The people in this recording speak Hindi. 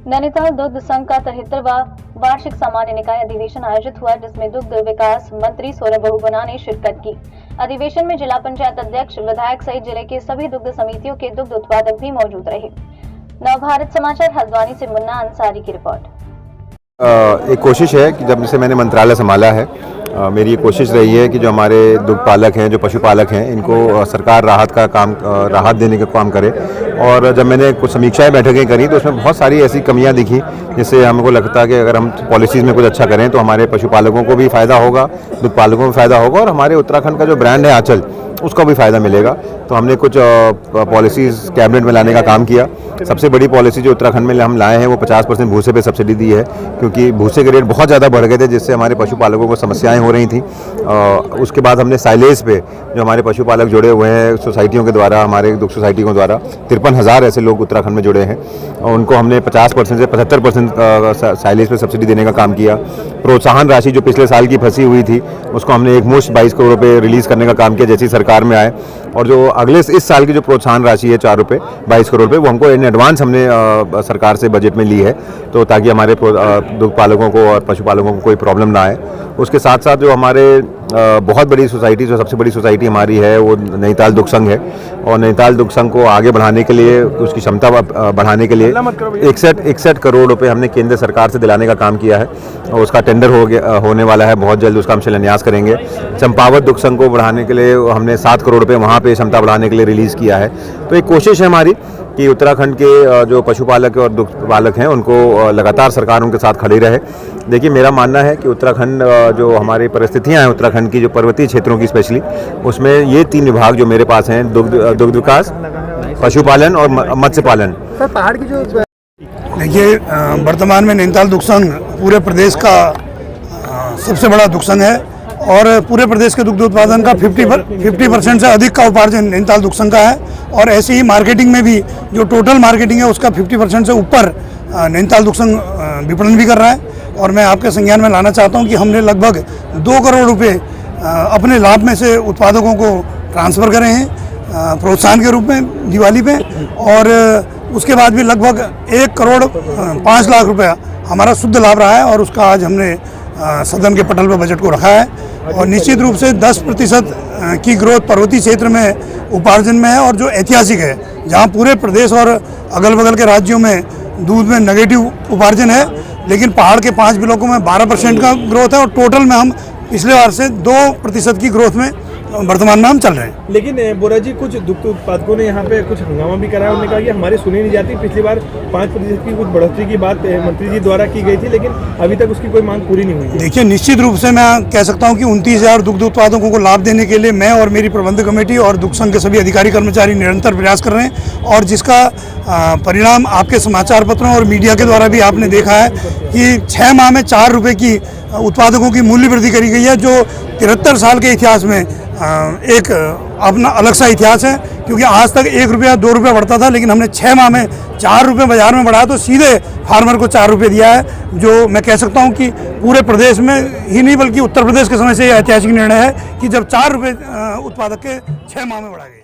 नैनीताल दुग्ध संघ का 73वां वार्षिक सामान्य निकाय अधिवेशन आयोजित हुआ, जिसमें दुग्ध विकास मंत्री सौरभ बहुगुणा ने शिरकत की। अधिवेशन में जिला पंचायत अध्यक्ष, विधायक सहित जिले के सभी दुग्ध समितियों के दुग्ध उत्पादक भी मौजूद रहे। नवभारत समाचार हल्द्वानी से मुन्ना अंसारी की रिपोर्ट। एक कोशिश है कि जब से मैंने मंत्रालय संभाला है, मेरी ये कोशिश रही है कि जो हमारे दुग्ध पालक हैं, जो पशुपालक हैं, इनको सरकार राहत देने का काम करे। और जब मैंने कुछ समीक्षाएं बैठकें करी तो उसमें बहुत सारी ऐसी कमियां दिखी जिससे हमको लगता है कि अगर हम पॉलिसीज़ में कुछ अच्छा करें तो हमारे पशुपालकों को भी फ़ायदा होगा, दुग्ध पालकों को फ़ायदा होगा और हमारे उत्तराखंड का जो ब्रांड है आंचल, उसका भी फ़ायदा मिलेगा। तो हमने कुछ पॉलिसीज़ कैबिनेट में लाने का काम किया। सबसे बड़ी पॉलिसी जो उत्तराखंड में हम लाए हैं वो 50% भूसे पे सब्सिडी दी है, क्योंकि भूसे के रेट बहुत ज़्यादा बढ़ गए थे जिससे हमारे पशुपालकों को समस्याएं हो रही थी। उसके बाद हमने साइलेज पे जो हमारे पशुपालक जुड़े हुए हैं सोसाइटियों के द्वारा, हमारे दुग्ध सोसाइटियों के द्वारा 53,000 ऐसे लोग उत्तराखंड में जुड़े हैं और उनको हमने 50% से 75% साइलेज पे सब्सिडी देने का काम किया। प्रोत्साहन राशि जो पिछले साल की फंसी हुई थी उसको हमने एक मुश्त 22 करोड़ रुपये रिलीज़ करने का काम किया जैसी सरकार में आए। और जो अगले इस साल की जो प्रोत्साहन राशि है 4 रुपये 22 करोड़ रुपये, वो हमको इन एडवांस हमने सरकार से बजट में ली है, तो ताकि हमारे दुग्ध पालकों को और पशुपालकों को कोई प्रॉब्लम ना आए। उसके साथ साथ जो हमारे बहुत बड़ी सोसाइटी, जो सबसे बड़ी सोसाइटी हमारी है वो नैनीताल दुग्ध संघ है, और नैनीताल दुग्ध संघ को आगे बढ़ाने के लिए, उसकी क्षमता बढ़ाने के लिए 61 करोड़ रुपए हमने केंद्र सरकार से दिलाने का काम किया है और उसका टेंडर होने वाला है बहुत जल्द, उसका हम शिलान्यास करेंगे। चंपावत दुग्ध संघ को बढ़ाने के लिए हमने 7 करोड़ रुपये वहाँ पे क्षमता बढ़ाने के लिए रिलीज़ किया है। तो एक कोशिश है हमारी कि उत्तराखंड के जो पशुपालक और दुग्ध पालक हैं उनको लगातार सरकार उनके साथ खड़ी रहे। देखिए, मेरा मानना है कि उत्तराखंड जो हमारी परिस्थितियां हैं उत्तराखंड की, जो पर्वतीय क्षेत्रों की स्पेशली, उसमें ये 3 विभाग जो मेरे पास हैं, दुग्ध विकास, पशुपालन और मत्स्य पालन। सर, पहाड़ की जो देखिए, वर्तमान में नैनीताल दुग्ध संघ पूरे प्रदेश का सबसे बड़ा दुग्ध संघ है और पूरे प्रदेश के दुग्ध उत्पादन का 50% से अधिक का उपार्जन नैनीताल दुग्ध संघ का है। और ऐसे ही मार्केटिंग में भी जो टोटल मार्केटिंग है उसका 50% से ऊपर नैनीताल दुग्ध संघ विपणन भी कर रहा है। और मैं आपके संज्ञान में लाना चाहता हूं कि हमने लगभग 2 करोड़ रुपए अपने लाभ में से उत्पादकों को ट्रांसफ़र करे हैं प्रोत्साहन के रूप में दिवाली पे, और उसके बाद भी लगभग 1 करोड़ 5 लाख रुपया हमारा शुद्ध लाभ रहा है और उसका आज हमने सदन के पटल पर बजट को रखा है। और निश्चित रूप से 10% की ग्रोथ पर्वतीय क्षेत्र में उपार्जन में है, और जो ऐतिहासिक है, जहां पूरे प्रदेश और अगल बगल के राज्यों में दूध में नेगेटिव उपार्जन है, लेकिन पहाड़ के 5 ब्लॉकों में 12% का ग्रोथ है और टोटल में हम पिछले बार से 2% की ग्रोथ में वर्तमान में हम चल रहे हैं। लेकिन बोरा जी, कुछ दुग्ध उत्पादकों ने यहाँ पे कुछ हंगामा भी कराया। उन्होंने कहा कि हमारी सुनी नहीं जाती। पिछली बार 5% की कुछ बढ़ोतरी की बात मंत्री जी द्वारा की गई थी, लेकिन अभी तक उसकी कोई मांग पूरी नहीं हुई। देखिए, निश्चित रूप से मैं कह सकता हूँ कि 29,000 दुग्ध उत्पादकों को लाभ देने के लिए मैं और मेरी प्रबंधक कमेटी और दुग्ध संघ के सभी अधिकारी कर्मचारी निरंतर प्रयास कर रहे हैं, और जिसका परिणाम आपके समाचार पत्रों और मीडिया के द्वारा भी आपने देखा है कि 6 माह में 4 रुपये की उत्पादकों की मूल्य वृद्धि करी गई है, जो 73 साल के इतिहास में एक अपना अलग सा इतिहास है। क्योंकि आज तक 1 रुपया 2 रुपया बढ़ता था, लेकिन हमने 6 माह में 4 रुपये बाजार में बढ़ाया, तो सीधे फार्मर को 4 रुपये दिया है, जो मैं कह सकता हूं कि पूरे प्रदेश में ही नहीं बल्कि उत्तर प्रदेश के समय से यह ऐतिहासिक निर्णय है कि जब 4 रुपये उत्पादक के 6 माह में बढ़ाए गए।